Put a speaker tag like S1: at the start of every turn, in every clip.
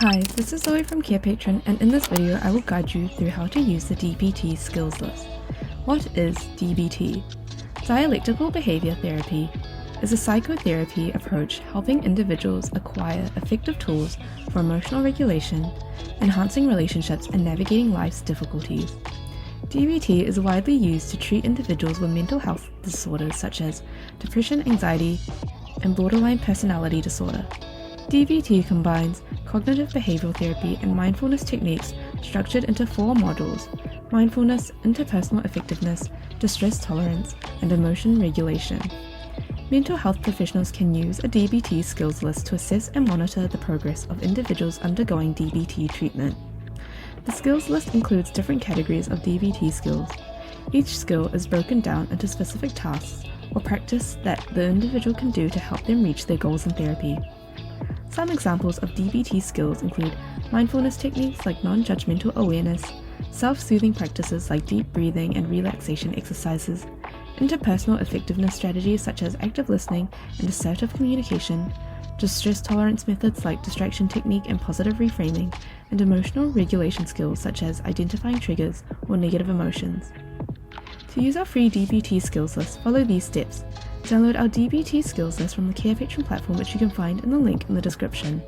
S1: Hi, this is Zoe from Carepatron, and in this video I will guide you through how to use the DBT Skills List. What is DBT? Dialectical Behavior Therapy is a psychotherapy approach helping individuals acquire effective tools for emotional regulation, enhancing relationships, and navigating life's difficulties. DBT is widely used to treat individuals with mental health disorders such as depression, anxiety, and borderline personality disorder. DBT combines cognitive behavioral therapy and mindfulness techniques structured into 4 modules: mindfulness, interpersonal effectiveness, distress tolerance, and emotion regulation. Mental health professionals can use a DBT skills list to assess and monitor the progress of individuals undergoing DBT treatment. The skills list includes different categories of DBT skills. Each skill is broken down into specific tasks or practice that the individual can do to help them reach their goals in therapy. Some examples of DBT skills include mindfulness techniques like non-judgmental awareness, self-soothing practices like deep breathing and relaxation exercises, interpersonal effectiveness strategies such as active listening and assertive communication, distress tolerance methods like distraction technique and positive reframing, and emotional regulation skills such as identifying triggers or negative emotions. To use our free DBT skills list, follow these steps. Download our DBT skills list from the Carepatron platform, which you can find in the link in the description.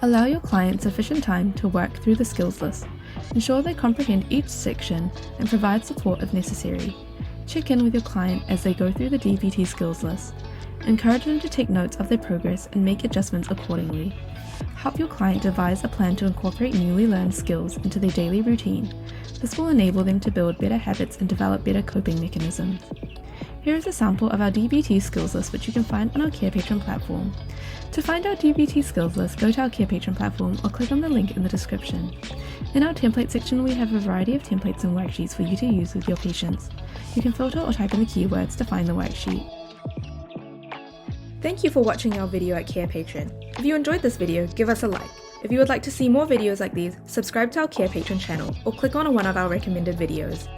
S1: Allow your client sufficient time to work through the skills list. Ensure they comprehend each section and provide support if necessary. Check in with your client as they go through the DBT skills list. Encourage them to take notes of their progress and make adjustments accordingly. Help your client devise a plan to incorporate newly learned skills into their daily routine. This will enable them to build better habits and develop better coping mechanisms. Here is a sample of our DBT skills list, which you can find on our Carepatron platform. To find our DBT skills list, go to our Carepatron platform or click on the link in the description. In our template section, we have a variety of templates and worksheets for you to use with your patients. You can filter or type in the keywords to find the worksheet. Thank you for watching our video at Carepatron. If you enjoyed this video, give us a like. If you would like to see more videos like these, subscribe to our Carepatron channel or click on one of our recommended videos.